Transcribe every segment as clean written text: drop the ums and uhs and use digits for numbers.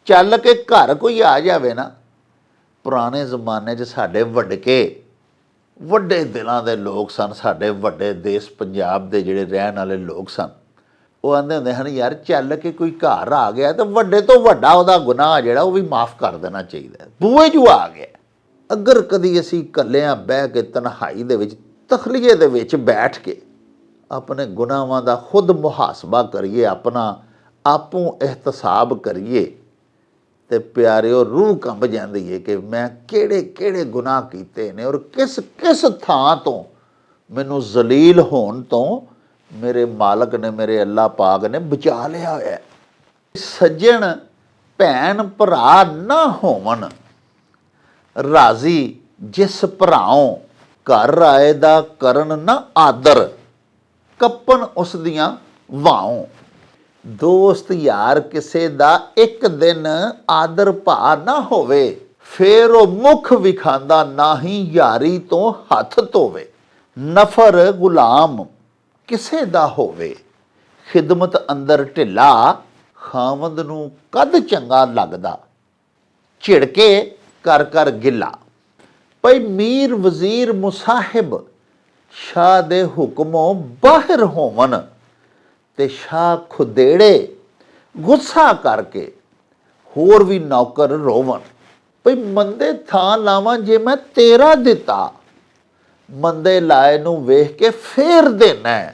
ਚੱਲ ਕੇ ਘਰ ਕੋਈ ਆ ਜਾਵੇ ਨਾ। ਪੁਰਾਣੇ ਜ਼ਮਾਨੇ 'ਚ ਸਾਡੇ ਵਡਕੇ ਵੱਡੇ ਦਿਲਾਂ ਦੇ ਲੋਕ ਸਨ, ਸਾਡੇ ਵੱਡੇ ਦੇਸ਼ ਪੰਜਾਬ ਦੇ ਜਿਹੜੇ ਰਹਿਣ ਵਾਲੇ ਲੋਕ ਸਨ, ਉਹ ਆਂਦੇ ਹੁੰਦੇ ਹਨ ਯਾਰ ਚੱਲ ਕੇ ਕੋਈ ਘਰ ਆ ਗਿਆ ਤਾਂ ਵੱਡੇ ਤੋਂ ਵੱਡਾ ਉਹਦਾ ਗੁਨਾਹ ਜਿਹੜਾ ਉਹ ਵੀ ਮਾफ़ ਕਰ ਦੇਣਾ ਚਾਹੀਦਾ। ਬੂਹੇ 'ਚ ਆ ਗਿਆ। ਅਗਰ ਕਦੀ ਅਸੀਂ ਇਕੱਲਿਆਂ ਬਹਿ ਕੇ ਤਨਹਾਈ ਦੇ ਵਿੱਚ ਤਖਲੀਏ ਦੇ ਵਿੱਚ ਬੈਠ ਕੇ ਆਪਣੇ ਗੁਨਾਹਾਂ ਦਾ ਖੁਦ ਮੁਹਾਸਬਾ ਕਰੀਏ, ਆਪਣਾ ਆਪੂ ਇਹਤਸਾਬ ਕਰੀਏ, ਤੇ ਪਿਆਰਿਓ रूह कंब जाती है कि मैं किहड़े किहड़े गुनाह कीते ने और किस किस थां तो मैनू जलील होण तो मेरे मालक ने, मेरे अल्लाह पाक ने बचा लिया है। सज्जन भैन भरा ना होवन राजी जिस भराओं घर आए दा करन ना आदर कपन उस दियां वाहों। दोस्त यार किसे दा एक दिन आदर भा ना होवे फिर वो मुख विखांदा ना ही यारी तो हथ धोवे। नफर गुलाम किसे दा होवे खिदमत अंदर ढिला खावंद नूं कद चंगा लगदा झिड़के कर कर गिला। भई मीर वजीर मुसाहिब शाह दे हुक्मों बाहर होवन ते शाह खुदेड़े गुस्सा करके होर भी नौकर रोवन। भई मंदे थां लावां जे मैं तेरा दिता मंदे लाए नूं वेख के फेर देना है।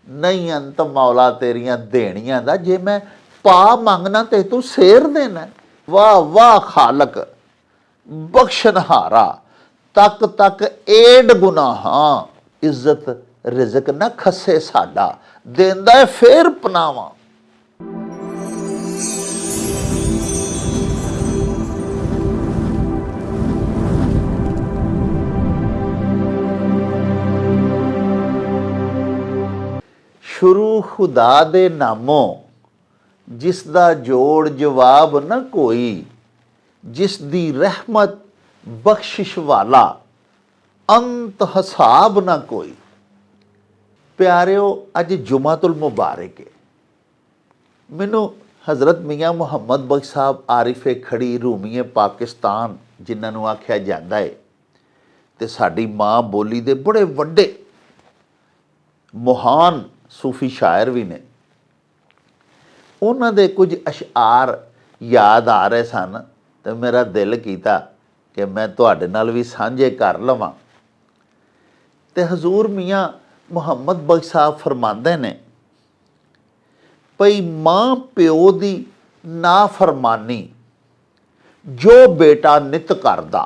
नहीं अंत मौला तेरियां देणियां दा जे मैं पा मंगना ते तू सेर देना है। वाह वाह खालक बख्शनहारा तक तक एड गुनाहां इज्जत रिजक ना खसे साडा देंदा है फेर पनावा। शुरू खुदा दे नामों जिसदा जोड़ जवाब न कोई जिस दी रहमत बख्शिश वाला अंत हिसाब ना कोई। प्यारिओ अज जुमातुल मुबारक है। मैनू हज़रत मियाँ मुहम्मद बख्श साहब आरिफे खड़ी रूमीए पाकिस्तान जिन्होंने आख्या जाता है तो साड़ी माँ बोली दे बड़े वड्डे महान सूफी शायर भी ने, उन्होंने दे कुछ अशार याद आ रहे सन तो मेरा दिल किया कि मैं तुहाडे नाल भी साझे कर लवां। ते हजूर मियाँ मुहम्मद बख्श साहब फरमाते ने भई माँ प्यो की नाफरमानी जो बेटा नित करदा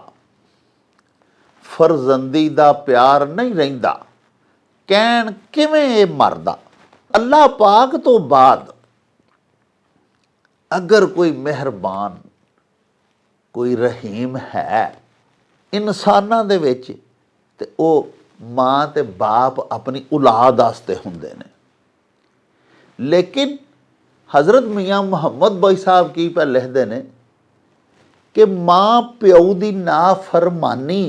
फरजंदी दा प्यार नहीं रहिंदा कहण किवें मरदा। अल्लाह पाक तो बाद अगर कोई मेहरबान कोई रहीम है इंसानां दे विच ते ओ माँ ते बाप अपनी औलाद वास्ते हुंदे ने। लेकिन हज़रत मियाँ मुहम्मद बख्श साहब की पर लिखते ने कि माँ प्यो की नाफरमानी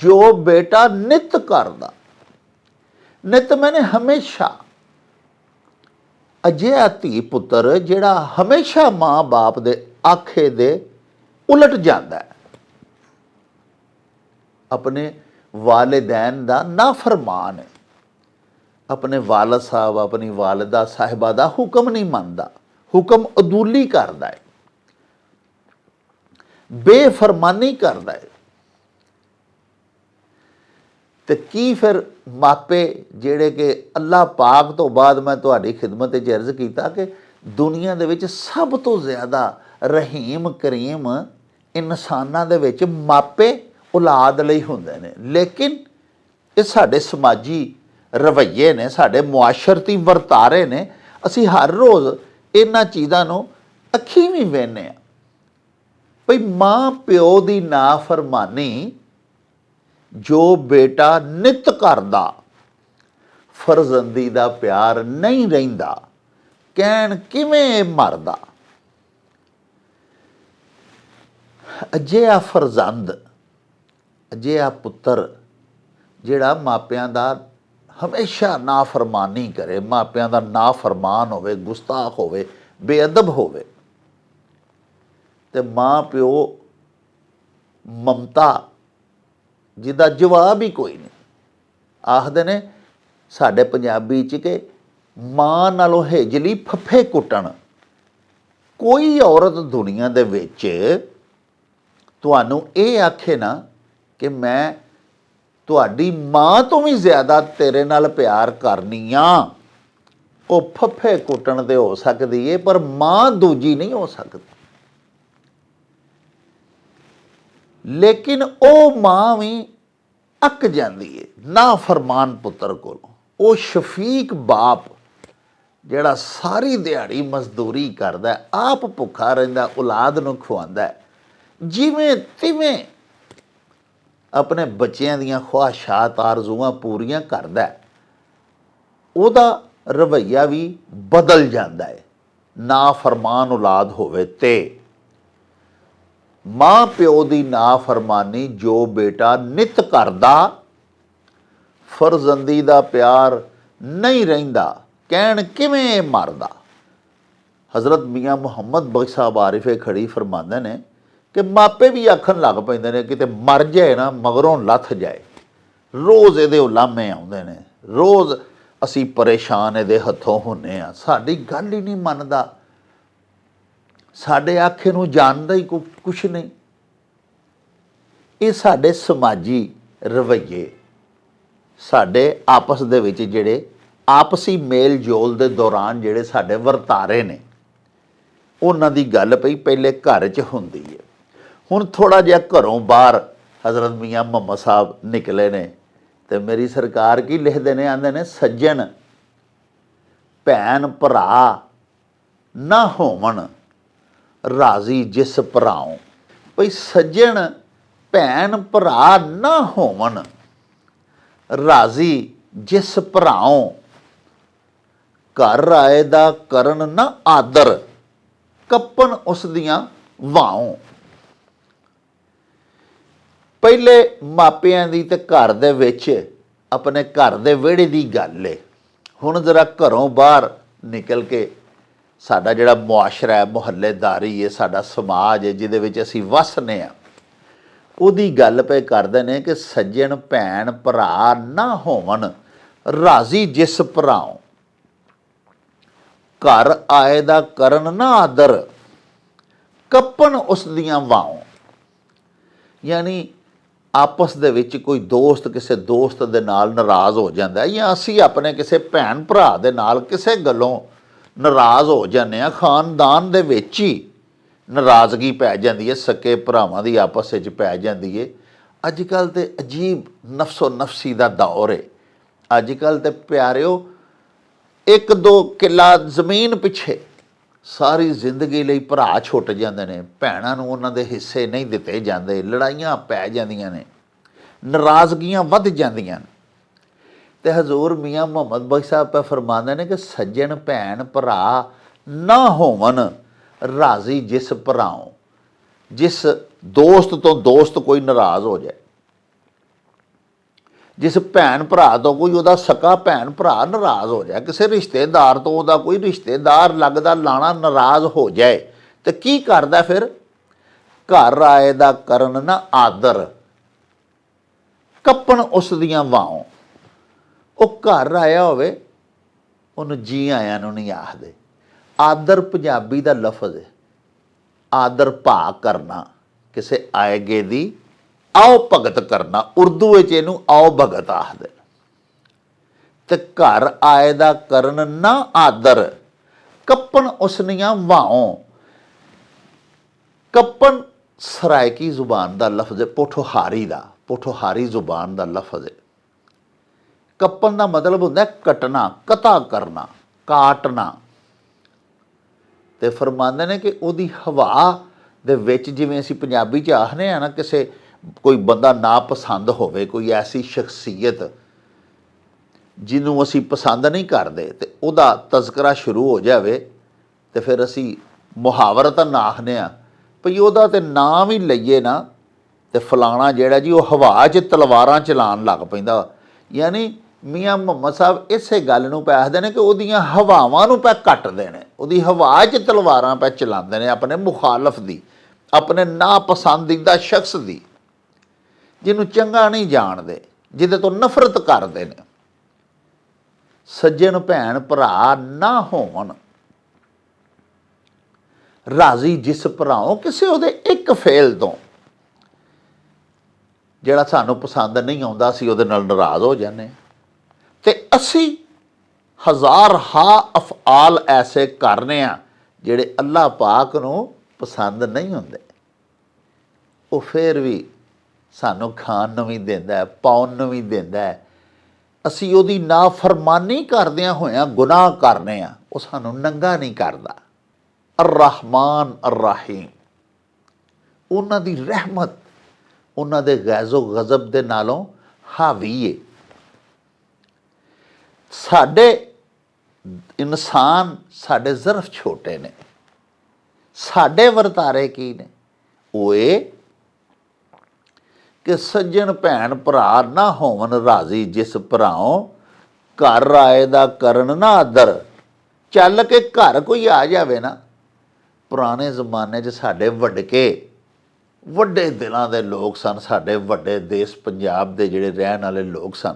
जो बेटा नित करदा। नित मैंने हमेशा अजिहा धी पुत्र जिहड़ा हमेशा माँ बाप दे आखे दे उलट जाता है, अपने वालिदैन दा नाफरमान है, अपने वालद साहब अपनी वालदा साहिबा दा हुक्म नहीं मानता, हुक्म अदूली करता है, बेफरमानी करता है। तो की फिर मापे जेड़े कि अल्लाह पाक तो बाद मैं तुहाडी खिदमत च अर्ज़ कीता कि दुनिया दे विच सब तो ज़्यादा रहीम करीम इंसानां दे विच मापे औलाद लई हुंदे ने। लेकिन ये साडे समाजी रवैये ने, साडे मुआशरती वरतारे ने, असी हर रोज़ इन्हां चीज़ां नूं अखीं भी वेखने आ। भई माँ प्यो की नाफरमानी जो बेटा नित करदा फरजंदी दा प्यार नहीं रहिंदा कहण किवें मरदा। अजिहा फरजंद अजिहा पुत्र जिहड़ा मापियां दा हमेशा नाफरमानी करे, मापियां दा नाफरमान होवे, गुस्ताख होवे, बेअदब होवे, ਤੇ ਮਾਂ ਪਿਓ ਮਮਤਾ ਜਿਹਦਾ ਜਵਾਬ ਹੀ ਕੋਈ ਨਹੀਂ। ਆਖਦੇ ਨੇ ਸਾਡੇ ਪੰਜਾਬੀ 'ਚ ਕਿ ਮਾਂ ਨਾਲੋਂ ਹੇਜਲੀ ਫੱਫੇ ਕੁੱਟਣ। ਕੋਈ ਔਰਤ ਦੁਨੀਆ ਦੇ ਵਿੱਚ ਤੁਹਾਨੂੰ ਇਹ ਆਖੇ ਨਾ ਕਿ ਮੈਂ ਤੁਹਾਡੀ ਮਾਂ ਤੋਂ ਵੀ ਜ਼ਿਆਦਾ ਤੇਰੇ ਨਾਲ ਪਿਆਰ ਕਰਨੀ ਆ, ਉਹ ਫੱਫੇ ਕੁੱਟਣ ਤੇ ਹੋ ਸਕਦੀ ਏ, ਪਰ ਮਾਂ ਦੂਜੀ ਨਹੀਂ ਹੋ ਸਕਦੀ। ਲੇਕਿਨ ਉਹ ਮਾਂ ਵੀ ਅੱਕ ਜਾਂਦੀ ਏ ਨਾ ਫਰਮਾਨ ਪੁੱਤਰ ਕੋਲੋਂ। ਉਹ ਸ਼ਫੀਕ ਬਾਪ ਜਿਹੜਾ ਸਾਰੀ ਦਿਹਾੜੀ ਮਜ਼ਦੂਰੀ ਕਰਦਾ, ਆਪ ਭੁੱਖਾ ਰਹਿੰਦਾ, ਔਲਾਦ ਨੂੰ ਖਵਾਉਂਦਾ, ਜਿਵੇਂ ਤਿਵੇਂ ਆਪਣੇ ਬੱਚਿਆਂ ਦੀਆਂ ਖਵਾਹਿਸ਼ਾਤ ਆਰਜ਼ੂਆਂ ਪੂਰੀਆਂ ਕਰਦਾ, ਉਹਦਾ ਰਵੱਈਆ ਵੀ ਬਦਲ ਜਾਂਦਾ ਹੈ। ਨਾ ਫਰਮਾਨ ਔਲਾਦ ਹੋਵੇ ਤੇ ਮਾਂ ਪਿਓ ਦੀ ਨਾਫਰਮਾਨੀ ਜੋ ਬੇਟਾ ਨਿਤ ਕਰਦਾ, ਫਰਜ਼ੰਦੀ ਦਾ ਪਿਆਰ ਨਹੀਂ ਰਹਿੰਦਾ, ਕਹਿਣ ਕਿਵੇਂ ਮਰਦਾ। ਹਜ਼ਰਤ ਮੀਆਂ ਮੁਹੰਮਦ ਬਖਸ਼ ਸਾਹਿਬ ਆਰਿਫ ਖੜੀ ਫਰਮਾਉਂਦੇ ਨੇ ਕਿ ਮਾਪੇ ਵੀ ਆਖਣ ਲੱਗ ਪੈਂਦੇ ਨੇ ਕਿਤੇ ਮਰ ਜਾਏ ਨਾ ਮਗਰੋਂ ਲੱਥ ਜਾਏ। ਰੋਜ਼ ਇਹਦੇ ਉਲਾਮੇ ਆਉਂਦੇ ਨੇ, ਰੋਜ਼ ਅਸੀਂ ਪਰੇਸ਼ਾਨ ਇਹਦੇ ਹੱਥੋਂ ਹੁੰਨੇ ਆ, ਸਾਡੀ ਗੱਲ ਹੀ ਨਹੀਂ ਮੰਨਦਾ, ਸਾਡੇ ਆਖੇ ਨੂੰ ਜਾਣਦਾ ਹੀ ਕੁਛ ਨਹੀਂ। ਇਹ ਸਾਡੇ ਸਮਾਜੀ ਰਵੱਈਏ, ਸਾਡੇ ਆਪਸ ਦੇ ਵਿੱਚ ਜਿਹੜੇ ਆਪਸੀ ਮੇਲ ਜੋਲ ਦੇ ਦੌਰਾਨ ਜਿਹੜੇ ਸਾਡੇ ਵਰਤਾਰੇ ਨੇ, ਉਹਨਾਂ ਦੀ ਗੱਲ ਪਈ ਪਹਿਲੇ ਘਰ 'ਚ ਹੁੰਦੀ ਹੈ। ਹੁਣ ਥੋੜ੍ਹਾ ਜਿਹਾ ਘਰੋਂ ਬਾਹਰ ਹਜ਼ਰਤ ਮੀਆਂ ਮੁਹੰਮਦ ਸਾਹਿਬ ਨਿਕਲੇ ਨੇ ਤੇ ਮੇਰੀ ਸਰਕਾਰ ਕੀ ਲਿਖਦੇ ਨੇ, ਆਂਦੇ ਨੇ ਸੱਜਣ ਭੈਣ ਭਰਾ ਨਾ ਹੋਵਣ ਰਾਜ਼ੀ ਜਿਸ ਭਰਾਉ। ਭਈ ਸੱਜਣ ਭੈਣ ਭਰਾ ਨਾ ਹੋਵਣ ਰਾਜ਼ੀ ਜਿਸ ਭਰਾਉ। ਘਰ ਆਏ ਦਾ ਕਰਨ ਨਾ ਆਦਰ ਕੱਪਣ ਉਸ ਦੀਆਂ ਵਾਉ। ਪਹਿਲੇ ਮਾਪਿਆਂ ਦੀ ਤੇ ਘਰ ਦੇ ਵਿੱਚ ਆਪਣੇ ਘਰ ਦੇ ਵਿਹੜੇ ਦੀ ਗੱਲ ਏ। ਹੁਣ ਜ਼ਰਾ ਘਰੋਂ ਬਾਹਰ ਨਿਕਲ ਕੇ ਸਾਡਾ ਜਿਹੜਾ ਮੁਆਸ਼ਰਾ ਹੈ, ਮੁਹੱਲੇਦਾਰੀ ਹੈ, ਸਾਡਾ ਸਮਾਜ ਹੈ ਜਿਹਦੇ ਵਿੱਚ ਅਸੀਂ ਵਸਨੇ ਆ, ਉਹਦੀ ਗੱਲ ਪਏ ਕਰਦੇ ਨੇ ਕਿ ਸੱਜਣ ਭੈਣ ਭਰਾ ਨਾ ਹੋਵਣ ਰਾਜ਼ੀ ਜਿਸ ਭਰਾਉ। ਘਰ ਆਏ ਦਾ ਕਰਨ ਨਾ ਆਦਰ ਕੱਪਣ ਉਸ ਦੀਆਂ ਵਾਉ। ਯਾਨੀ ਆਪਸ ਦੇ ਵਿੱਚ ਕੋਈ ਦੋਸਤ ਕਿਸੇ ਦੋਸਤ ਦੇ ਨਾਲ ਨਾਰਾਜ਼ ਹੋ ਜਾਂਦਾ, ਜਾਂ ਅਸੀਂ ਆਪਣੇ ਕਿਸੇ ਭੈਣ ਭਰਾ ਦੇ ਨਾਲ ਕਿਸੇ ਗੱਲੋਂ ਨਾਰਾਜ਼ ਹੋ ਜਾਂਦੇ ਹਾਂ, ਖਾਨਦਾਨ ਦੇ ਵਿੱਚ ਹੀ ਨਾਰਾਜ਼ਗੀ ਪੈ ਜਾਂਦੀ ਹੈ, ਸਕੇ ਭਰਾਵਾਂ ਦੀ ਆਪਸ ਵਿੱਚ ਪੈ ਜਾਂਦੀ ਹੈ। ਅੱਜ ਕੱਲ੍ਹ ਤੇ ਅਜੀਬ ਨਫਸੋ ਨਫਸੀ ਦਾ ਦੌਰ ਹੈ। ਅੱਜ ਕੱਲ੍ਹ ਤੇ ਪਿਆਰਿਓ 1-2 ਕਿੱਲਾ ਜ਼ਮੀਨ ਪਿੱਛੇ ਸਾਰੀ ਜ਼ਿੰਦਗੀ ਲਈ ਭਰਾ ਛੁੱਟ ਜਾਂਦੇ ਨੇ, ਭੈਣਾਂ ਨੂੰ ਉਹਨਾਂ ਦੇ ਹਿੱਸੇ ਨਹੀਂ ਦਿੱਤੇ ਜਾਂਦੇ, ਲੜਾਈਆਂ ਪੈ ਜਾਂਦੀਆਂ ਨੇ, ਨਾਰਾਜ਼ਗੀਆਂ ਵੱਧ ਜਾਂਦੀਆਂ ਨੇ। ਤੇ ਹਜ਼ੂਰ ਮੀਆਂ ਮੁਹੰਮਦ ਬਖਸ਼ ਸਾਹਿਬ ਪਾ ਫਰਮਾਉਂਦੇ ਨੇ ਕਿ ਸੱਜਣ ਭੈਣ ਭਰਾ ਨਾ ਹੋਵਣ ਰਾਜ਼ੀ ਜਿਸ ਭਰਾਉ। ਜਿਸ ਦੋਸਤ ਤੋਂ ਦੋਸਤ ਕੋਈ ਨਾਰਾਜ਼ ਹੋ ਜਾਏ, ਜਿਸ ਭੈਣ ਭਰਾ ਤੋਂ ਕੋਈ ਉਹਦਾ ਸਕਾ ਭੈਣ ਭਰਾ ਨਾਰਾਜ਼ ਹੋ ਜਾਏ, ਕਿਸੇ ਰਿਸ਼ਤੇਦਾਰ ਤੋਂ ਉਹਦਾ ਕੋਈ ਰਿਸ਼ਤੇਦਾਰ ਲੱਗਦਾ ਲਾਣਾ ਨਾਰਾਜ਼ ਹੋ ਜਾਏ, ਤੇ ਕੀ ਕਰਦਾ ਫਿਰ? ਘਰ ਆਏ ਦਾ ਕਰਨ ਨਾ ਆਦਰ ਕੱਪਣ ਉਸ ਦੀਆਂ ਵਾਉ। ਉਹ ਘਰ ਆਇਆ ਹੋਵੇ ਉਹਨੂੰ ਜੀ ਆਇਆਂ ਨੂੰ ਨਹੀਂ ਆਖਦੇ। ਆਦਰ ਪੰਜਾਬੀ ਦਾ ਲਫ਼ਜ਼ ਹੈ, ਆਦਰ ਭਾ ਕਰਨਾ, ਕਿਸੇ ਆਏਗੇ ਦੀ ਆਓ ਭਗਤ ਕਰਨਾ, ਉਰਦੂ ਵਿੱਚ ਇਹਨੂੰ ਆਓ ਭਗਤ ਆਖਦੇ। ਤੇ ਘਰ ਆਏ ਦਾ ਕਰਨ ਨਾ ਆਦਰ ਕੱਪਣ ਉਸਨੀਆਂ ਵਾਉ। ਕੱਪਣ ਸਰਾਇਕੀ ਜ਼ੁਬਾਨ ਦਾ ਲਫ਼ਜ਼ ਹੈ, ਪੋਠੋਹਾਰੀ ਦਾ, ਪੋਠੋਹਾਰੀ ਜ਼ੁਬਾਨ ਦਾ ਲਫ਼ਜ਼ ਹੈ। ਕੱਪਣ ਦਾ ਮਤਲਬ ਹੁੰਦਾ ਕੱਟਣਾ, ਕਤਾ ਕਰਨਾ, ਕਾਟਣਾ। ਤੇ ਫਰਮਾਉਂਦੇ ਨੇ ਕਿ ਉਹਦੀ ਹਵਾ ਦੇ ਵਿੱਚ, ਜਿਵੇਂ ਅਸੀਂ ਪੰਜਾਬੀ 'ਚ ਆਖਦੇ ਹਾਂ ਨਾ, ਕਿਸੇ ਕੋਈ ਬੰਦਾ ਨਾ ਪਸੰਦ ਹੋਵੇ, ਕੋਈ ਐਸੀ ਸ਼ਖਸੀਅਤ ਜਿਹਨੂੰ ਅਸੀਂ ਪਸੰਦ ਨਹੀਂ ਕਰਦੇ, ਤੇ ਉਹਦਾ ਤਜ਼ਕਰਾ ਸ਼ੁਰੂ ਹੋ ਜਾਵੇ, ਤੇ ਫਿਰ ਅਸੀਂ ਮੁਹਾਵਰਤਨ ਆਖਦੇ ਹਾਂ ਭਈ ਉਹਦਾ ਤੇ ਨਾਂ ਵੀ ਲਈਏ ਨਾ ਤੇ ਫਲਾਣਾ ਜਿਹੜਾ ਜੀ ਉਹ ਹਵਾ 'ਚ ਤਲਵਾਰਾਂ ਚਲਾਉਣ ਲੱਗ ਪੈਂਦਾ। ਯਾਨੀ ਮੀਆਂ ਮੁਹੰਮਦ ਸਾਹਿਬ ਇਸੇ ਗੱਲ ਨੂੰ ਆਖਦੇ ਨੇ ਕਿ ਉਹਦੀਆਂ ਹਵਾਵਾਂ ਨੂੰ ਪੈ ਕੱਟਦੇ ਨੇ, ਉਹਦੀ ਹਵਾ 'ਚ ਤਲਵਾਰਾਂ ਪੈ ਚਲਾਉਂਦੇ ਨੇ ਆਪਣੇ ਮੁਖਾਲਫ ਦੀ। ਆਪਣੇ ਨਾਪਸੰਦੀਦਾ ਸ਼ਖਸ ਦੀ, ਜਿਹਨੂੰ ਚੰਗਾ ਨਹੀਂ ਜਾਣਦੇ, ਜਿਹਦੇ ਤੋਂ ਨਫ਼ਰਤ ਕਰਦੇ ਨੇ, ਸੱਜਣ ਭੈਣ ਭਰਾ ਨਾ ਹੋਵਣ ਰਾਜ਼ੀ ਜਿਸ ਭਰਾਓ ਕਿਸੇ ਉਹਦੇ ਇੱਕ ਫੇਲ ਤੋਂ। ਜਿਹੜਾ ਸਾਨੂੰ ਪਸੰਦ ਨਹੀਂ ਆਉਂਦਾ ਅਸੀਂ ਉਹਦੇ ਨਾਲ ਨਾਰਾਜ਼ ਹੋ ਜਾਂਦੇ ਹਾਂ, ਤੇ ਅਸੀਂ ਹਜ਼ਾਰ ਅਫਆਲ ਐਸੇ ਕਰਨੇ ਆ ਜਿਹੜੇ ਅੱਲਾਹ ਪਾਕ ਨੂੰ ਪਸੰਦ ਨਹੀਂ ਹੁੰਦੇ। ਉਹ ਫਿਰ ਵੀ ਸਾਨੂੰ ਖਾਣ ਨੂੰ ਵੀ ਦਿੰਦਾ, ਪਾਉਣ ਨੂੰ ਵੀ ਦਿੰਦਾ। ਅਸੀਂ ਉਹਦੀ ਨਾਫਰਮਾਨੀ ਕਰਦਿਆਂ ਹੋਇਆਂ ਗੁਨਾਹ ਕਰਨੇ ਆ, ਉਹ ਸਾਨੂੰ ਨੰਗਾ ਨਹੀਂ ਕਰਦਾ। ਅਰ-ਰਹਿਮਾਨ ਅਰ-ਰਹੀਮ, ਉਹਨਾਂ ਦੀ ਰਹਿਮਤ ਉਹਨਾਂ ਦੇ ਗੈਜ਼ੋ ਗਜ਼ਬ ਦੇ ਨਾਲੋਂ ਹਾਵੀ ਏ। ਸਾਡੇ ਇਨਸਾਨ ਸਾਡੇ ਜ਼ਰਫ ਛੋਟੇ ਨੇ, ਸਾਡੇ ਵਰਤਾਰੇ ਕੀ ਨੇ? ਉਹ ਇਹ ਕਿ ਸੱਜਣ ਭੈਣ ਭਰਾ ਨਾ ਹੋਵਣ ਰਾਜ਼ੀ ਜਿਸ ਭਰਾਓ, ਘਰ ਰਾਏ ਦਾ ਕਰਨ ਨਾ ਆਦਰ। ਚੱਲ ਕੇ ਘਰ ਕੋਈ ਆ ਜਾਵੇ ਨਾ, ਪੁਰਾਣੇ ਜ਼ਮਾਨੇ 'ਚ ਸਾਡੇ ਵੱਡੇ ਦਿਲਾਂ ਦੇ ਲੋਕ ਸਨ, ਸਾਡੇ ਵੱਡੇ ਦੇਸ਼ ਪੰਜਾਬ ਦੇ ਜਿਹੜੇ ਰਹਿਣ ਵਾਲੇ ਲੋਕ ਸਨ,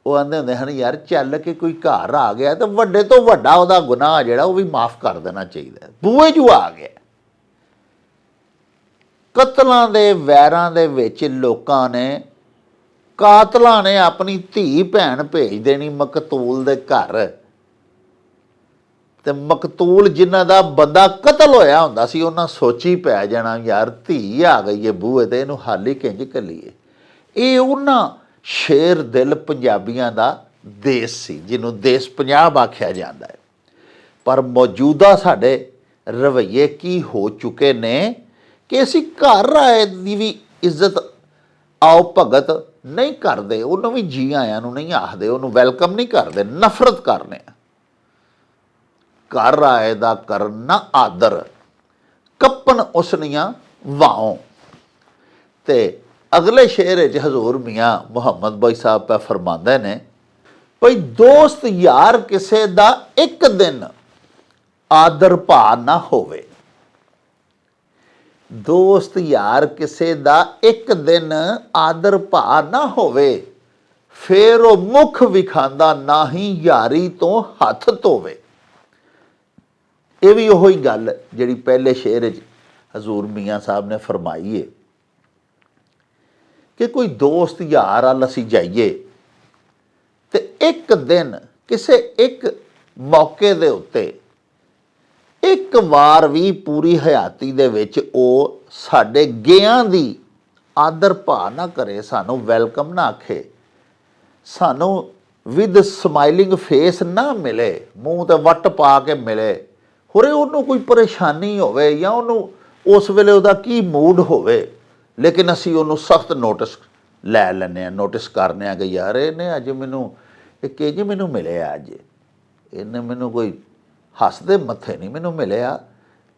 ਉਹ ਆਂਦੇ ਹੁੰਦੇ ਹਨ ਯਾਰ ਚੱਲ ਕੇ ਕੋਈ ਘਰ ਆ ਗਿਆ ਤਾਂ ਵੱਡੇ ਤੋਂ ਵੱਡਾ ਉਹਦਾ ਗੁਨਾਹ ਜਿਹੜਾ ਉਹ ਵੀ ਮਾਫ ਕਰ ਦੇਣਾ ਚਾਹੀਦਾ। ਬੂਹੇ 'ਚ ਆ ਗਿਆ। ਕਤਲਾਂ ਦੇ ਵੈਰਾਂ ਦੇ ਵਿੱਚ ਲੋਕਾਂ ਨੇ, ਕਾਤਲਾਂ ਨੇ ਆਪਣੀ ਧੀ ਭੈਣ ਭੇਜ ਦੇਣੀ ਮਕਤੂਲ ਦੇ ਘਰ, ਤੇ ਮਕਤੂਲ ਜਿਨ੍ਹਾਂ ਦਾ ਬੰਦਾ ਕਤਲ ਹੋਇਆ ਹੁੰਦਾ ਸੀ ਉਹਨਾਂ ਸੋਚੀ ਪੈ ਜਾਣਾ ਯਾਰ ਧੀ ਆ ਗਈ ਹੈ ਬੂਹੇ ਤੇ, ਇਹਨੂੰ ਹਾਲੀ ਕਿੰਝ ਘੱਲੀਏ। ਇਹ ਉਹਨਾਂ ਸ਼ੇਰ ਦਿਲ ਪੰਜਾਬੀਆਂ ਦਾ ਦੇਸ਼ ਸੀ ਜਿਹਨੂੰ ਦੇਸ਼ ਪੰਜਾਬ ਆਖਿਆ ਜਾਂਦਾ ਹੈ। ਪਰ ਮੌਜੂਦਾ ਸਾਡੇ ਰਵੱਈਏ ਕੀ ਹੋ ਚੁੱਕੇ ਨੇ ਕਿ ਅਸੀਂ ਘਰ ਆਏ ਦੀ ਵੀ ਇੱਜ਼ਤ ਆਓ ਭਗਤ ਨਹੀਂ ਕਰਦੇ, ਉਹਨੂੰ ਵੀ ਜੀ ਆਇਆਂ ਨੂੰ ਨਹੀਂ ਆਖਦੇ, ਉਹਨੂੰ ਵੈਲਕਮ ਨਹੀਂ ਕਰਦੇ, ਨਫ਼ਰਤ ਕਰਨੇ ਆ। ਘਰ ਆਏ ਦਾ ਕਰਨਾ ਆਦਰ, ਕੱਪਣ ਉਸਨੀਆਂ ਵਾਹੋਂ। ਤੇ ਅਗਲੇ ਸ਼ੇਰ ਵਿੱਚ ਹਜ਼ੂਰ ਮੀਆਂ ਮੁਹੰਮਦ ਬਾਈ ਸਾਹਿਬ ਪਾ ਫਰਮਾਉਂਦੇ ਨੇ, ਭਈ ਦੋਸਤ ਯਾਰ ਕਿਸੇ ਦਾ ਇੱਕ ਦਿਨ ਆਦਰ ਭਾ ਨਾ ਹੋਵੇ। ਦੋਸਤ ਯਾਰ ਕਿਸੇ ਦਾ ਇੱਕ ਦਿਨ ਆਦਰ ਭਾ ਨਾ ਹੋਵੇ, ਫੇਰ ਉਹ ਮੁਖ ਵਿਖਾਂਦਾ ਨਾ ਹੀ ਯਾਰੀ ਤੋਂ ਹੱਥ ਧੋਵੇ। ਇਹ ਵੀ ਉਹੀ ਗੱਲ ਜਿਹੜੀ ਪਹਿਲੇ ਸ਼ੇਰ ਵਿੱਚ ਹਜ਼ੂਰ ਮੀਆਂ ਸਾਹਿਬ ਨੇ ਫਰਮਾਈ ਹੈ ਕਿ ਕੋਈ ਦੋਸਤ ਯਾਰ ਵੱਲ ਅਸੀਂ ਜਾਈਏ ਤੇ ਇੱਕ ਦਿਨ ਕਿਸੇ ਇੱਕ ਮੌਕੇ ਦੇ ਉੱਤੇ ਇੱਕ ਵਾਰ ਵੀ ਪੂਰੀ ਹਯਾਤੀ ਦੇ ਵਿੱਚ ਉਹ ਸਾਡੇ ਗਿਆਂ ਦੀ ਆਦਰ ਭਾ ਨਾ ਕਰੇ, ਸਾਨੂੰ ਵੈਲਕਮ ਨਾ ਆਖੇ, ਸਾਨੂੰ ਵਿਦ ਸਮਾਈਲਿੰਗ ਫੇਸ ਨਾ ਮਿਲੇ, ਮੂੰਹ ਤੇ ਵੱਟ ਪਾ ਕੇ ਮਿਲੇ। ਹੋਰੇ ਉਹਨੂੰ ਕੋਈ ਪਰੇਸ਼ਾਨੀ ਹੋਵੇ ਜਾਂ ਉਹਨੂੰ ਉਸ ਵੇਲੇ ਉਹਦਾ ਕੀ ਮੂਡ ਹੋਵੇ, ਲੇਕਿਨ ਅਸੀਂ ਉਹਨੂੰ ਸਖਤ ਨੋਟਿਸ ਲੈ ਲੈਂਦੇ ਹਾਂ, ਨੋਟਿਸ ਕਰਨੇ ਆ ਕਿ ਯਾਰ ਇਹਨੇ ਅੱਜ ਮੈਨੂੰ ਇਹ ਕਿ ਜੀ ਮੈਨੂੰ ਮਿਲਿਆ, ਅੱਜ ਇਹਨੇ ਮੈਨੂੰ ਕੋਈ ਹੱਸਦੇ ਮੱਥੇ ਨਹੀਂ ਮੈਨੂੰ ਮਿਲਿਆ,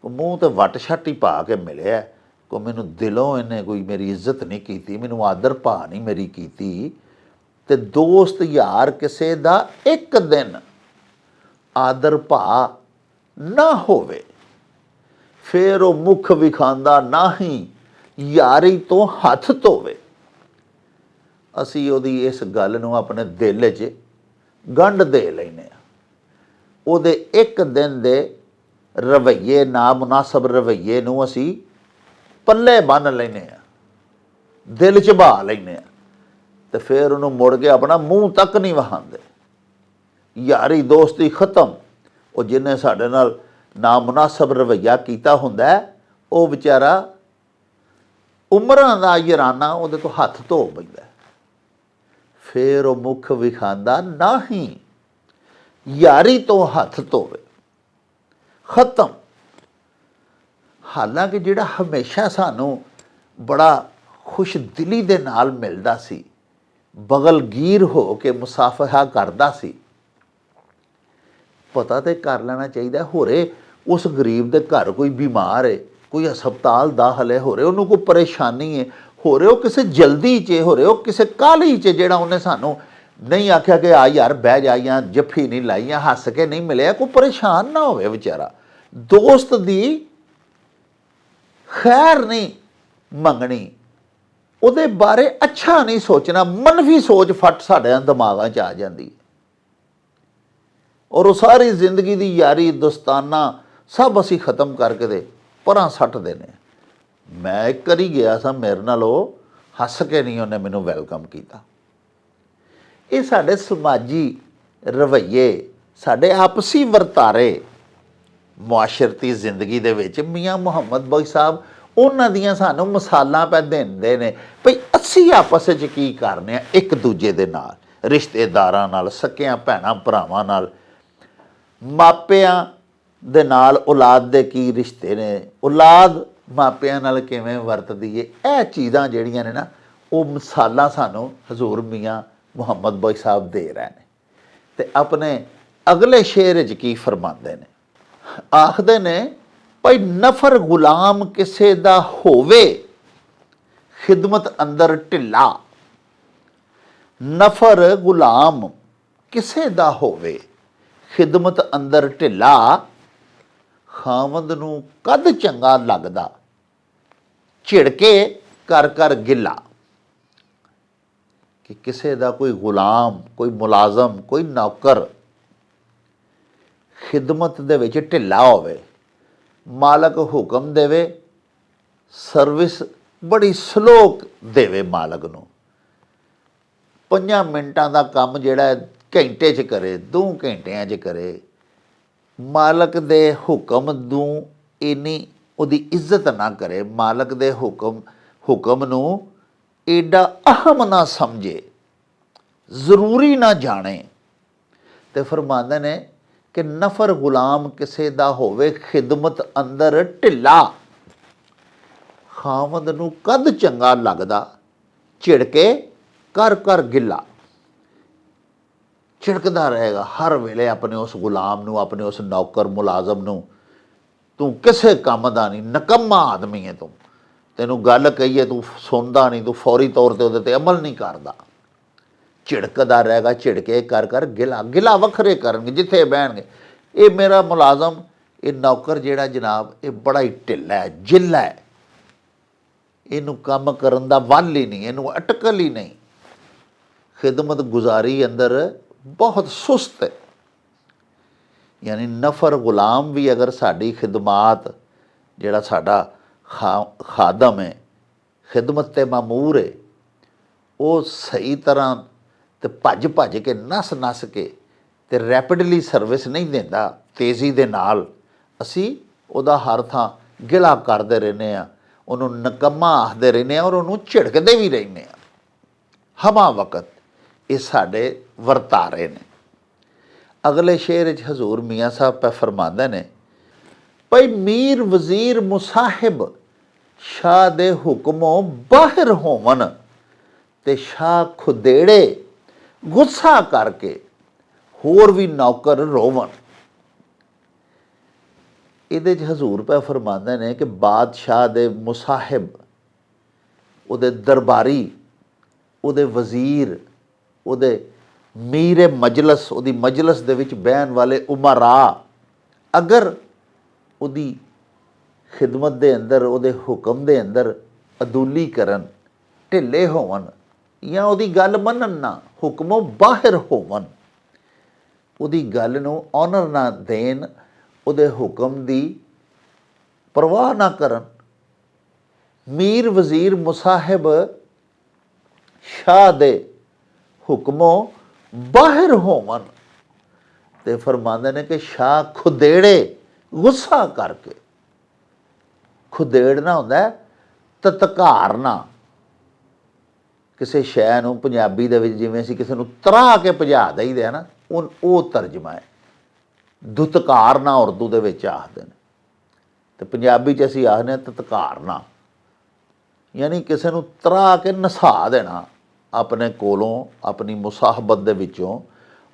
ਕੋ ਮੂੰਹ ਤੇ ਵੱਟ ਛੱਟ ਹੀ ਪਾ ਕੇ ਮਿਲਿਆ, ਕੋ ਮੈਨੂੰ ਦਿਲੋਂ ਇਹਨੇ ਕੋਈ ਮੇਰੀ ਇੱਜ਼ਤ ਨਹੀਂ ਕੀਤੀ, ਮੈਨੂੰ ਆਦਰ ਭਾ ਨਹੀਂ ਮੇਰੀ ਕੀਤੀ। ਤੇ ਦੋਸਤ ਯਾਰ ਕਿਸੇ ਦਾ ਇੱਕ ਦਿਨ ਆਦਰ ਭਾ ਨਾ ਹੋਵੇ, ਫਿਰ ਉਹ ਮੁਖ ਵਿਖਾਂਦਾ ਨਾ ਹੀ ਯਾਰੀ ਤੋਂ ਹੱਥ ਧੋਵੇ। ਅਸੀਂ ਉਹਦੀ ਇਸ ਗੱਲ ਨੂੰ ਆਪਣੇ ਦਿਲ 'ਚ ਗੰਢ ਦੇ ਲੈਂਦੇ ਹਾਂ, ਉਹਦੇ ਇੱਕ ਦਿਨ ਦੇ ਰਵੱਈਏ ਨਾਮੁਨਾਸਬ ਰਵੱਈਏ ਨੂੰ ਅਸੀਂ ਪੱਲੇ ਬੰਨ੍ਹ ਲੈਂਦੇ ਹਾਂ, ਦਿਲ 'ਚ ਬਹਾ ਲੈਂਦੇ ਹਾਂ, ਤੇ ਫਿਰ ਉਹਨੂੰ ਮੁੜ ਕੇ ਆਪਣਾ ਮੂੰਹ ਤੱਕ ਨਹੀਂ ਵਹਾਉਂਦੇ। ਯਾਰੀ ਦੋਸਤੀ ਖਤਮ। ਉਹ ਜਿਹਨੇ ਸਾਡੇ ਨਾਲ ਨਾਮੁਨਾਸਬ ਰਵੱਈਆ ਕੀਤਾ ਹੁੰਦਾ ਉਹ ਵਿਚਾਰਾ ਉਮਰਾਂ ਦਾ ਯਾਰਾਨਾ ਉਹਦੇ ਤੋਂ ਹੱਥ ਧੋ ਪੈਂਦਾ, ਫਿਰ ਉਹ ਮੁੱਖ ਵਿਖਾਂਦਾ ਨਾ ਹੀ ਯਾਰੀ ਤੋਂ ਹੱਥ ਧੋਵੇ। ਖਤਮ। ਹਾਲਾਂਕਿ ਜਿਹੜਾ ਹਮੇਸ਼ਾ ਸਾਨੂੰ ਬੜਾ ਖੁਸ਼ ਦਿਲੀ ਦੇ ਨਾਲ ਮਿਲਦਾ ਸੀ, ਬਗਲਗੀਰ ਹੋ ਕੇ ਮੁਸਾਫਹਾ ਕਰਦਾ ਸੀ, ਪਤਾ ਤੇ ਕਰ ਲੈਣਾ ਚਾਹੀਦਾ ਹੋਰੇ ਉਸ ਗਰੀਬ ਦੇ ਘਰ ਕੋਈ ਬਿਮਾਰ ਹੈ, ਕੋਈ ਹਸਪਤਾਲ ਦਾਖਲ ਹੈ, ਹੋਰੇ ਉਹਨੂੰ ਕੋਈ ਪਰੇਸ਼ਾਨੀ ਹੈ, ਹੋਰੇ ਉਹ ਕਿਸੇ ਜਲਦੀ 'ਚ, ਹੋਰੇ ਉਹ ਕਿਸੇ ਕਾਹਲੀ 'ਚ, ਜਿਹੜਾ ਉਹਨੇ ਸਾਨੂੰ ਨਹੀਂ ਆਖਿਆ ਕਿ ਆ ਯਾਰ ਬਹਿ ਜਾ, ਜਾਂ ਜੱਫੀ ਨਹੀਂ ਲਾਈ, ਜਾਂ ਹੱਸ ਕੇ ਨਹੀਂ ਮਿਲਿਆ, ਕੋਈ ਪਰੇਸ਼ਾਨ ਨਾ ਹੋਵੇ ਵਿਚਾਰਾ। ਦੋਸਤ ਦੀ खैर नहीं मंगनी, ਉਹਦੇ ਬਾਰੇ ਅੱਛਾ नहीं सोचना, मनफी सोच फट साढ़े दिमागां 'ਚ आ जाती है। और वो सारी जिंदगी की यारी दोस्ताना सब असी खत्म करके दे परां सट देने। मैं एक करी गया सा, मेरे नाल हस के नहीं उन्हें मैनू वैलकम किया। ये साढ़े समाजी रवैये, साढ़े आपसी वरतारे मुआशरती जिंदगी दे विच मियाँ मुहम्मद बख्श साहब उन्हां दियां सानू मिसालां पै दिंदे ने भई असी आपस च की करने एक दूजे दे नाल, रिश्तेदारां नाल, सकियां भैणां भरावां नाल, मापियां दे नाल औलाद दे की रिश्ते ने, औलाद मापियां नाल किवें वरतदी है। ਇਹ चीज़ां ਜਿਹੜੀਆਂ ਨੇ ना वो मिसालां सानू हजूर मियाँ मुहम्मद बख्श साहब दे रहे हैं। ते अपने अगले शेर च की फरमाते ने, आखदे ने भाई नफर गुलाम किसे दा होवे खिदमत अंदर ढिला, नफर गुलाम किसे दा होवे खिदमत अंदर ढिला, खामद नू कद चंगा लगदा झिड़के कर कर गिला। कि किसे दा कोई गुलाम, कोई मुलाजम, कोई नौकर खिदमत दे विच ढिला होवे, मालक हुक्म देवे, सर्विस बड़ी स्लो देवे मालक नू, 5 मिनटां दा काम जिहड़ा घंटे च करे, 2 घंटियां च करे, मालक दे हुक्म दूं इन्नी उहदी इज्जत ना करे, मालक दे हुक्म नू एडा अहम ना समझे, जरूरी ना जाने। ते फरमांदे ने कि नफर गुलाम किसे दा होवे खिदमत अंदर ढिला, खामद नू कद चंगा लगदा झिड़के कर कर गिला। झिड़कदा रहेगा हर वेले अपने उस गुलाम नू, अपने उस नौकर मुलाजम नू, तू किसे काम दा नहीं, नकम्मा आदमी है तू, तेनू गल कहीए तू सुनदा नहीं, तू फौरी तौर पर उहदे ते अमल नहीं करदा। झिड़कदा रहेगा, झिड़के कर कर गिला, गिला वखरे करनगे जिथे बहणगे। ये मेरा मुलाजम, ये नौकर जिहड़ा जनाब ये बड़ा ही ढिला है, जिला है, इनू काम करन दा वल ही नहीं, इनू अटकल ही नहीं, खिदमत गुजारी अंदर बहुत सुस्त है। यानी नफर गुलाम भी अगर साड़ी खिदमात जिहड़ा साडा खादम है, खिदमत ते मामूर है, वो सही तरह ते भज भज के नस नस के ते रैपिडली सर्विस नहीं देंदा, तेज़ी दे नाल असी उहदा हर थां गिला करते रहने आ, उन्होंने नकम्मा आखते रहने और उन्होंने झिड़कते भी रहने हमा वक्त। ये साडे वरतारे ने। अगले शेर च हजूर मियाँ साहब पे फरमाते ने, भाई मीर वजीर मुसाहिब शाह दे हुक्मों बाहर होवन ते शाह खुदेड़े गुस्सा करके होर भी नौकर रोवन। इहदे च हजूर पे फरमाते ने कि बादशाह दे मुसाहिब, उहदे दरबारी, उहदे वजीर, उहदे मीरे मजलस, उहदी मजलस दे विच बहन वाले उमरा अगर उहदी खिदमत दे अंदर, उहदे हुक्म दे अंदर अदूली करन, ढिले होवन या उहदी गल मनन ना, हुक्मों बाहर होवन, उहदी गल नूं ऑनर ना देन, उहदे हुक्म दी परवाह ना करन, मीर वजीर मुसाहिब शाह दे हुक्मों बाहर होवन, ते फरमांदे ने कि शाह खुदेड़े गुस्सा करके, खुदेड़ना होंदा है तत्कारना, किसी शै नूं पंजाबी दे विच जिवें असीं किसी नूं तरा के भजा दईदा ना, वो तर्जमा है। दुत्कारना उर्दू दे विच आखदे ने, ते पंजाबी च असीं आखदे तत्कारना, यानी किसी नूं तरा के नसा देना अपने कोलों, अपनी मुसाहबत दे विचों,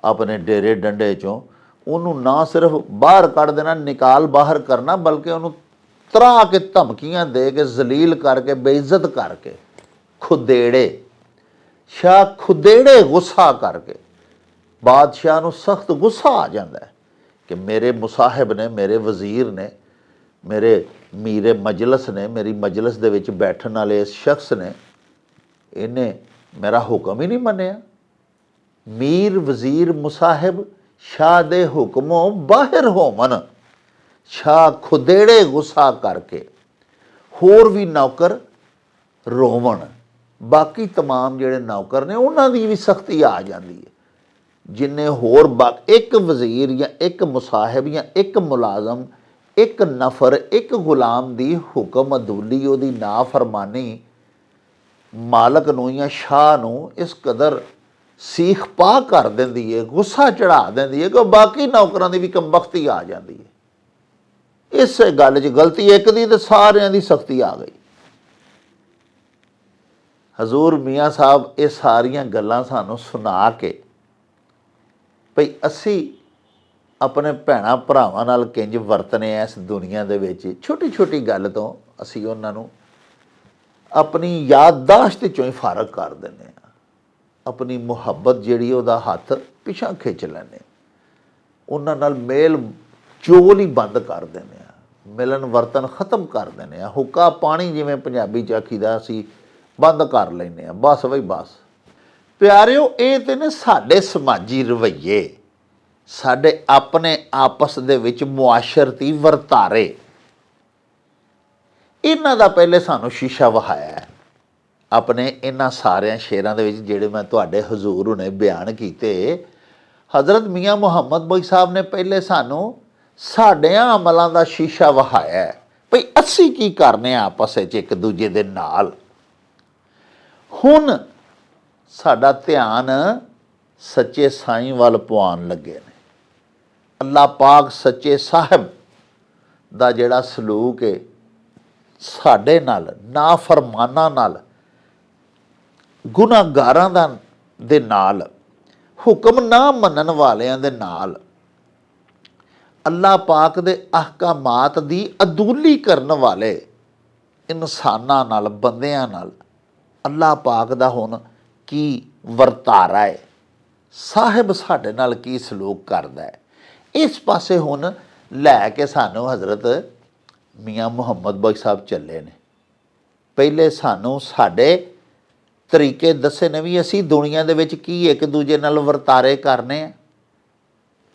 अपने डेरे डंडे चों, उन्होंने ना सिर्फ बाहर कढ़ देना, निकाल बाहर करना, बल्कि उन्होंने तरा के धमकियां दे के, जलील करके, बेइज्जत करके, खुदेड़े, शाह खुदेड़े गुस्सा करके, बादशाह नूं सख्त गुस्सा आ जाता है कि मेरे मुसाहिब ने, मेरे वजीर ने मेरे मीरे मजलस ने, मेरी मजलस दे विच बैठण वाले इस शख्स ने, इन्हें मेरा हुक्म ही नहीं मन्निया। मीर वज़ीर मुसाहिब शाह दे हुक्मों बाहर होवन, शाह खुदेड़े गुस्सा करके, होर भी नौकर रोवन। बाकी तमाम जिहड़े नौकर ने उन्हां दी भी सख्ती आ जाती है। जिन्ने होर एक वज़ीर या एक मुसाहिब या एक मुलाजम, एक नफर, एक गुलाम दी हुक्म अदूली, उहदी नाफरमानी मालक नूं या शाह नूं इस कदर सीख पा कर देंदी है, गुस्सा चढ़ा देंदी है कि बाकी नौकरां दी भी कमबख्ती आ जाती है। इस गल च गलती एक दी ते सारियां दी सख्ती आ गई। हजूर मियाँ साहब ये सारियां गल्लां सानूं सुना के भई असी अपने भैणां भरावां नाल किंज वरतने इस दुनिया दे विच, छोटी छोटी गल तो असी उन्हां नूं अपनी याददाश्त चों ही फारग कर दिंदे आ। अपनी मुहब्बत जिहड़ी उहदा हत्थ पिछां खिच लैंदे, उन्हां नाल मेल चोल ही बंद कर दिंदे आ, मिलन वर्तन खत्म कर दिंदे आ। हुक्का पानी जिवें पंजाबी च आखीदा असी बंद कर लैंदे आ, बस बई बस। प्यारिओ ये तो ने साडे समाजी रवैये, साडे अपने आपस दे विच मुआशरती वर्तारे, इन्हां दा पहले सानूं शीशा वहाया है। अपने इन्हां सारियां शेरां दे विच जिहड़े मैं तुहाडे हजूर हुणे बयान कीते, हज़रत मियाँ मुहम्मद बई साहब ने पहले सानूं साडियां अमलां दा शीशा वहाया है भई असी की करने आपस विच एक दूजे दे नाल। हुण साडा ध्यान सच्चे साईं वाल पवान लगे ने। अल्लाह पाक सच्चे साहिब दा जिहड़ा सलूक है साडे नाल, नाफरमानां नाल, गुनाहगारां दे नाल, हुक्म ना मनन वालियां दे नाल, अल्लाह पाक दे अहकामात दी अदूली करन वाले इंसानां नाल, बंदियां नाल अल्लाह पाक दा हुण की वरतारा है, साहिब साडे नाल की सलूक करदा है, इस पासे हुण लैके सानूं हज़रत मियाँ मुहम्मद बई साहब चले ने। पहले सानूं साडे तरीके दसे ने भी असी दुनिया दे विच की एक दूजे नाल वर्तारे करने,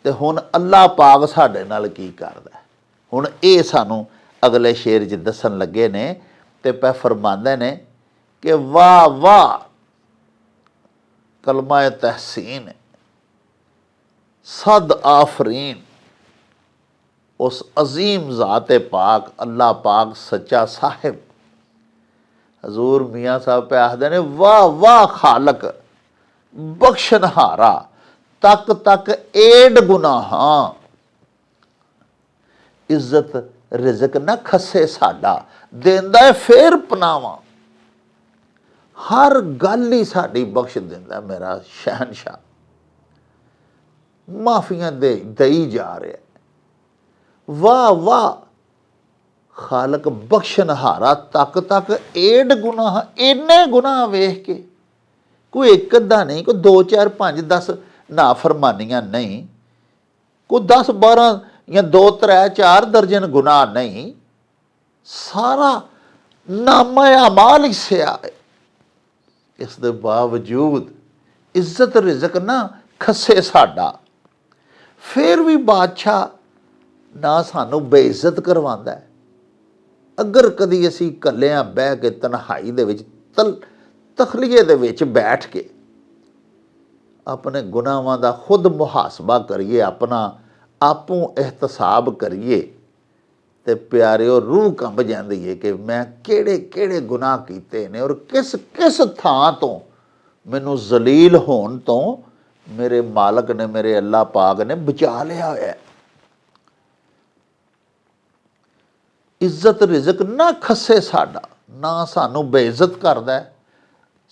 ते हुण अल्लाह पाक साडे नाल की करदा है। हुण ये सानूं अगले शेर च दसन लगे ने ते पै फरमांदे ने कि वाह वाह कलमा तहसीन, सद आफरीन उस अजीम ज़ात पाक अल्लाह पाक सच्चा साहिब। हजूर मियाँ साहब पे आखदे ने वाह वाह खालक बख्शनहारा, तक तक एड गुनाहां, इज्जत रिजक ना खसे साडा, देंदा है फेर पनावा, हर गल ही साडी बख्श दिंदा मेरा शहनशाह, माफियां दई जा रहा। वाह वाह खालक बख्शनहारा, तक तक एड गुनाह, इन्ने गुनाह वेख के, कोई एक अद्धा नहीं, कोई 2 4 5 10 नाफरमानियां नहीं, कोई 10 12 या 2 3 4 दर्जन गुनाह नहीं, सारा नामा अमाल हिस्सा है। इस दे बावजूद इज्जत रिजक ना खसे साडा, फिर भी बादशाह ना सानू बेइज्जत करवांदा है। अगर कदी असी कल्लियां बह के तन्हाई दे विच तखलीए दे विच बैठ के अपने गुनाहां दा खुद मुहासबा करिए, अपना आपूं एहतसाब करिए, ते प्यारिओ रूह कंब जाती है कि मैं केड़े केड़े गुनाह कीते ने और किस किस थां तो मैनू जलील होण तो मेरे मालक ने, मेरे अल्लाह पाक ने बचा लिया है। इज्जत रिजक ना खसे साडा, ना सानू बेइज्जत करदा है,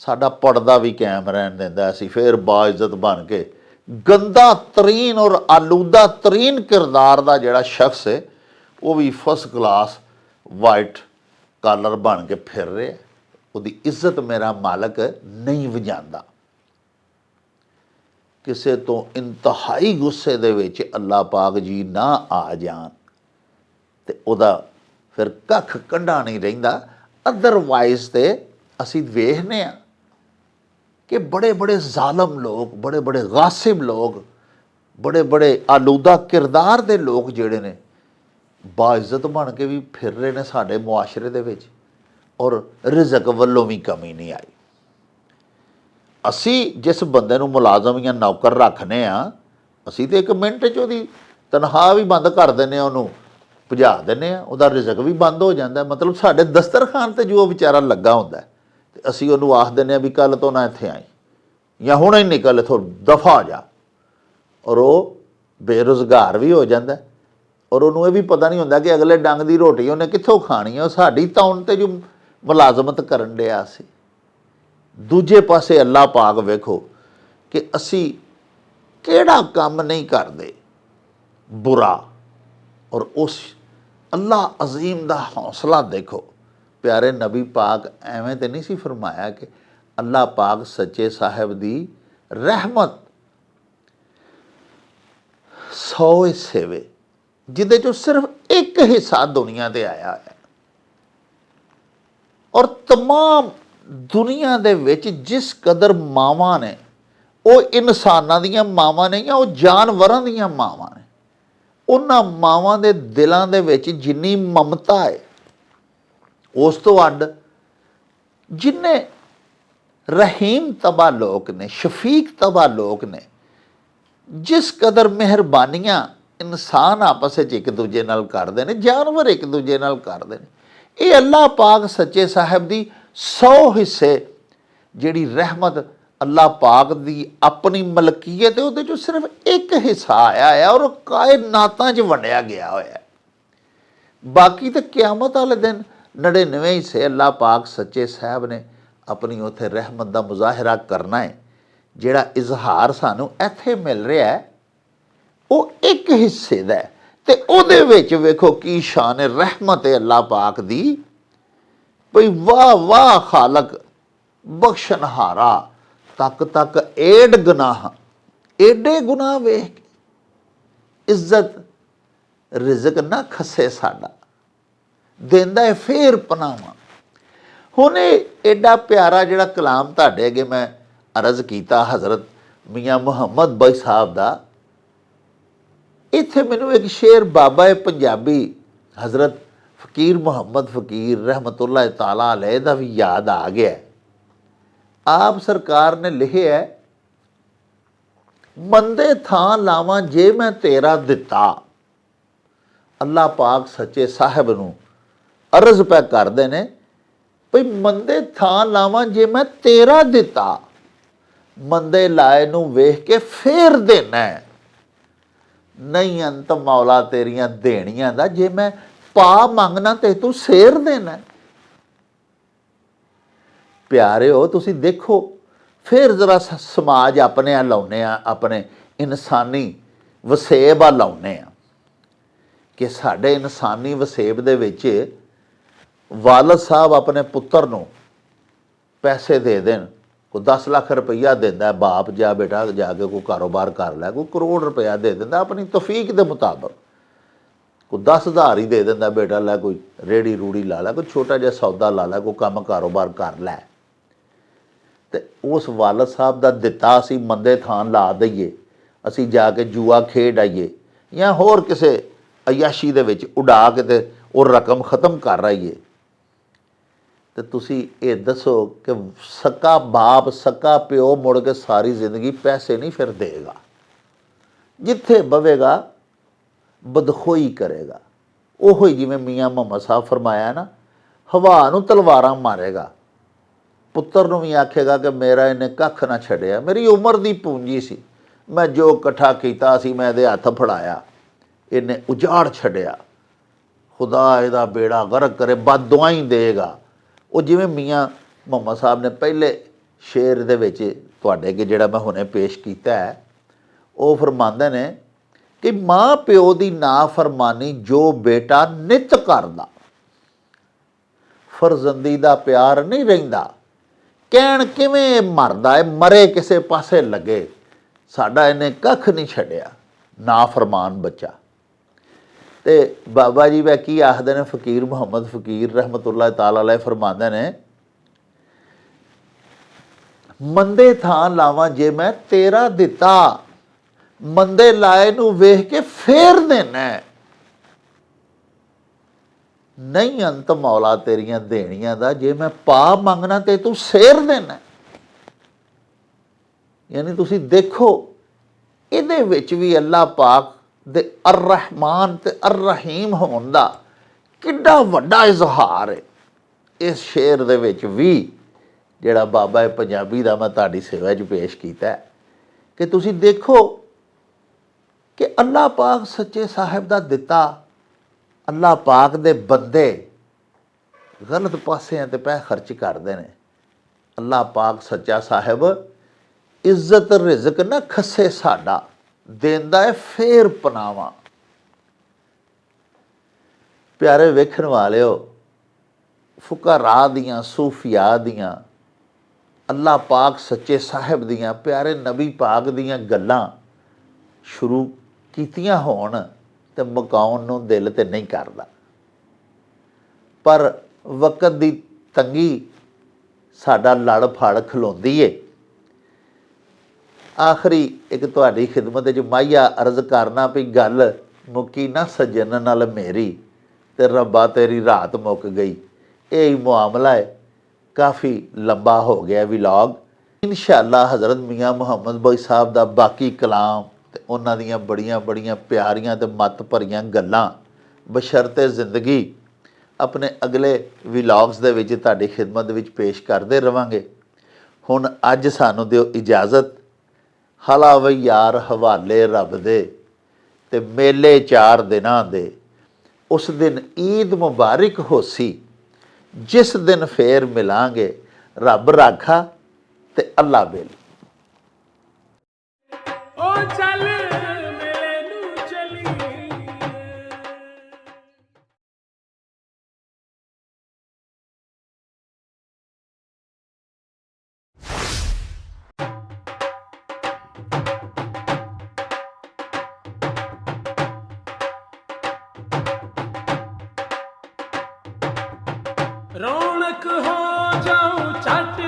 साडा पर्दा भी कायम रहन दिंदा, असीं फिर बाइज्जत बन के गंदा तरीन और आलूदा तरीन किरदार दा जिहड़ा शख्स है वो भी फर्स्ट क्लास वाइट कालर बन के फिर रहा, उसकी इज्जत मेरा मालक नहीं वजांदा। किसे तो इंतहाई गुस्से दे विच अल्लाह पाक जी ना आ जान ते उहदा ਫਿਰ ਕੱਖ ਕੰਢਾ ਨਹੀਂ ਰਹਿੰਦਾ। ਅਦਰਵਾਈਜ਼ ਤੇ ਅਸੀਂ ਵੇਖਦੇ ਹਾਂ कि बड़े बड़े जालम लोग, बड़े बड़े गासिब लोग, बड़े बड़े आलूदा किरदार के लोग जोड़े ने बाइज्जत बन के भी फिर रहे हैं साढ़े मुआशरे दे विच, और रिजक वल्लों भी कमी नहीं आई। असी जिस बंदे नूं मुलाजम या नौकर रखने आ, असी तो 1 मिनट च उहदी तनख्वाह भी बंद कर देने, उहनूं भजा देने, उहदा रिजक भी बंद हो जाता। मतलब साढ़े दस्तरखान ते जो बेचारा लगा हुंदा है, असी उहनूं आख दिंदे भी कल तो ना इत्थे आई, या हुणे ही निकल इत्थों दफा हो जा, और वो बेरोज़गार भी हो जाता। और उन्होंने ये भी पता नहीं होंदा कि अगले डंग की रोटी उन्हें कित्थों खानी है, साड़ी तौन ते जो मुलाजमत करन दिया सी। दूजे पासे अल्लाह पाक वेखो कि असी किहड़ा काम नहीं करते बुरा, और उस अल्लाह अजीम दा हौसला देखो। प्यारे नबी पाक एवें तो नहीं सी फरमाया कि अल्लाह पाक सच्चे साहिब दी रहमत 100 हिस्से वे, जिदे चो सिर्फ 1 हिस्सा दुनिया ते आया है, और तमाम दुनिया दे विच जिस कदर मावां ने, वो इंसानां दियां मावां ने या वो जानवरां दियां मावां ने, उन्हां मावां दे दिलां दे विच जिन्नी ममता है, उस तो अड जिन्ने रहीम तबा लोग ने, शफीक तबा लोग ने, जिस कदर मेहरबानियां इंसान आपस में एक दूजे नाल करते हैं, जानवर एक दूजे नाल करते हैं, ये अल्लाह पाक सच्चे साहब दी 100 हिस्से जिहड़ी रहमत अल्लाह पाक दी अपनी मलकीयत है, उहदे चों सिर्फ 1 हिस्सा आया है, और कायनातां च वंडिया गया होया है। बाकी तो क्यामत वाले दिन 99 हिस्से अल्लाह पाक सच्चे साहब ने अपनी उत्थे रहमत का मुजाहरा करना है। जिहड़ा इजहार सानू इत्थे मिल रहा है वो 1 हिस्से दा है, ते उहदे विच वेखो की शान रहमत है अल्लाह पाक दी। भई वाह वाह खालक बख्शनहारा, तक तक एड गुनाह, एडे गुनाह वेख के इज्जत रिजक ना खसे साडा, देंदा है फेर पनावा। हुण एडा प्यारा जिहड़ा कलाम तुहाडे अगे मैं अर्ज कीता हज़रत मियाँ मुहम्मद बई साहब दा, इत्थे मैनूं एक शेर बाबा है पंजाबी हज़रत फ़कीर मुहम्मद फ़कीर रहमतुल्लाह ताला अलैह दा भी याद आ गया है। आप सरकार ने लिखिया है, मंदे थां लावां जे मैं तेरा दिता। अल्लाह पाक सच्चे साहब नूं अर्ज पै करदे ने, भई मंदे थां लावां जे मैं तेरा दिता, मंदे लाए नूं वेख के फेर देना है, नहीं अंत मौला तेरियां देणियां दा, जे मैं पा मंगना ते तू सेर देना है। प्यारे हो तुसी देखो, फिर जरा समाज अपने लाउने आ, अपने इंसानी वसेब लाउने आ कि साडे इंसानी वसेब दे विच वालद साहब अपने पुत्र नूं पैसे दे देन, कोई 10 लाख रुपया देंदा है बाप, जा बेटा जाके कोई कारोबार कर लै, कोई करोड़ रुपया दे देंदा अपनी तौफीक दे मुताबिक, कोई 10,000 ही दे देंदा बेटा लै कोई रेड़ी रूड़ी ला लै, कोई छोटा जिहा सौदा ला लै, कोई काम कारोबार कर लै। ते उस वालद साहब दा दिता असी मंदे थां ला दईए, असी जाके जुआ खेड आईए या होर किसे अयाशी दे विच उड़ा के ते वो रकम ख़त्म कर आईए, तो तुसी ये दसो कि सक्का बाप सक्का प्यो मुड़ के सारी जिंदगी पैसे नहीं फिर देगा, जिथे बवेगा बदखोई करेगा। ओहो ही जिवें मियाँ मुहम्मद साहब फरमाया ना, हवा नूं तलवारां मारेगा, पुत्र नूं भी आखेगा कि मेरा इन्हें कख ना छड्डिया, मेरी उम्र दी पूंजी सी, मैं जो कट्ठा कीता सी मैं इहदे हत्थ फड़ाया, इन्हें उजाड़ छड्डिया, खुदा इहदा बेड़ा गर्क करे, बददुआई देगा। वो जिवें मियाँ मुहम्मद साहब ने पहले शेर दे विच तुहाडे अगे जिहड़ा मैं हुणे पेश कीता है, वो फरमांदे ने कि माँ प्यो दी नाफरमानी जो बेटा नित करदा, फरजंदी दा प्यार नहीं रहिंदा, कहण किवें मरदा है, मरे किसे पासे लगे, साडा इन्हें कख नहीं छड्डिया, नाफरमान बच्चा। ਤੇ ਬਾਬਾ ਜੀ ਵੇ ਕੀ ਆਖਦੇ ਨੇ, ਫਕੀਰ ਮੁਹੰਮਦ ਫਕੀਰ ਰਹਿਮਤੁल्लाह ਤਾਲਾ अलैह फरमाते ने, ਮੰਦੇ ਥਾਂ ਲਾਵਾਂ ਜੇ ਮੈਂ ਤੇਰਾ ਦਿੱਤਾ, ਮੰਦੇ ਲਾਏ ਨੂੰ ਵੇਖ ਕੇ ਫੇਰ ਦੇਣਾ, ਨਹੀਂ ਅੰਤ ਮੌਲਾ ਤੇਰੀਆਂ ਦੇਣੀਆਂ ਦਾ, ਜੇ ਮੈਂ ਪਾ ਮੰਗਣਾ ਤੇ ਤੂੰ ਸੇਰ ਦੇਣਾ। ਯਾਨੀ ਤੁਸੀਂ ਦੇਖੋ ਇਹਦੇ ਵਿੱਚ ਵੀ ਅੱਲਾਹ ਪਾਕ ਦੇ ਅਰ ਰਹਿਮਾਨ ਤੇ ਅਰ ਰਹੀਮ ਹੋਣ ਦਾ ਕਿੱਡਾ ਵੱਡਾ ਇਜ਼ਹਾਰ ਹੈ ਇਸ ਸ਼ੇਰ ਦੇ ਵਿੱਚ ਵੀ, ਜਿਹੜਾ ਬਾਬਾ ਪੰਜਾਬੀ ਦਾ ਮੈਂ ਤੁਹਾਡੀ ਸੇਵਾ 'ਚ ਪੇਸ਼ ਕੀਤਾ ਕਿ ਤੁਸੀਂ ਦੇਖੋ ਕਿ ਅੱਲਾਹ ਪਾਕ ਸੱਚੇ ਸਾਹਿਬ ਦਾ ਦਿੱਤਾ, ਅੱਲਾਹ ਪਾਕ ਦੇ ਬੰਦੇ ਗਲਤ ਪਾਸਿਆਂ 'ਤੇ ਪੈਸੇ ਖਰਚ ਕਰਦੇ ਨੇ। ਅੱਲਾਹ ਪਾਕ ਸੱਚਾ ਸਾਹਿਬ ਇੱਜ਼ਤ ਰਿਜ਼ਕ ਨਾ ਖੱਸੇ ਸਾਡਾ ਦੇਂਦਾ ਹੈ ਫੇਰ ਪਨਾਵਾਂ। ਪਿਆਰੇ ਵੇਖਣ ਵਾਲਿਓ, ਫੁਕਰਾ ਦੀਆਂ ਸੂਫੀਆ ਦੀਆਂ ਅੱਲਾਹ ਪਾਕ ਸੱਚੇ ਸਾਹਿਬ ਦੀਆਂ ਪਿਆਰੇ ਨਬੀ ਪਾਕ ਦੀਆਂ ਗੱਲਾਂ ਸ਼ੁਰੂ ਕੀਤੀਆਂ ਹੋਣ ਤੇ ਮੁਕਾਉਣ ਨੂੰ ਦਿਲ ਤੇ ਨਹੀਂ ਕਰਦਾ, ਪਰ ਵਕਤ ਦੀ ਤੰਗੀ ਸਾਡਾ ਲੜ ਫੜ ਖਲੋਂਦੀ ਏ। ਆਖਰੀ ਇੱਕ ਤੁਹਾਡੀ ਖਿਦਮਤ 'ਚ ਮਾਹੀਆ ਅਰਜ਼ ਕਰਨਾ ਵੀ ਗੱਲ ਮੁੱਕੀ ਨਾ ਸੱਜਣ ਨਾਲ ਮੇਰੀ, ਤੇ ਰੱਬਾ ਤੇਰੀ ਰਾਤ ਮੁੱਕ ਗਈ। ਇਹ ਹੀ ਮਾਮਲਾ ਹੈ, ਕਾਫੀ ਲੰਬਾ ਹੋ ਗਿਆ ਵਲੌਗ। ਇਨਸ਼ਾਅੱਲਾ ਹਜ਼ਰਤ ਮੀਆਂ ਮੁਹੰਮਦ ਬਖਸ਼ ਸਾਹਿਬ ਦਾ ਬਾਕੀ ਕਲਾਮ ਤੇ ਉਹਨਾਂ ਦੀਆਂ ਬੜੀਆਂ ਬੜੀਆਂ ਪਿਆਰੀਆਂ ਤੇ ਮੱਤ ਭਰੀਆਂ ਗੱਲਾਂ ਬਸ਼ਰਤੇ ਜ਼ਿੰਦਗੀ ਆਪਣੇ ਅਗਲੇ ਵਲੌਗਸ ਦੇ ਵਿੱਚ ਤੁਹਾਡੀ ਖਿਦਮਤ ਵਿੱਚ ਪੇਸ਼ ਕਰਦੇ ਰਵਾਂਗੇ। ਹੁਣ ਅੱਜ ਸਾਨੂੰ ਦਿਓ ਇਜਾਜ਼ਤ। ਹਲਾ ਵਈ ਯਾਰ ਹਵਾਲੇ ਰੱਬ ਦੇ ਤੇ ਮੇਲੇ 4 ਦਿਨਾਂ ਦੇ, ਉਸ ਦਿਨ ਈਦ ਮੁਬਾਰਕ ਹੋਸੀ, ਜਿਸ ਦਿਨ ਫੇਰ ਮਿਲਾਂਗੇ ਰੱਬ ਰਾਖਾ ਤੇ ਅੱਲਾ ਬੇਲੀ। ਓ ਚੱਲ ਮੇਲੇ ਨੂੰ ਚਲੀ, ਰੌਣਕ ਹੋ ਜਾਊ ਛੱਟ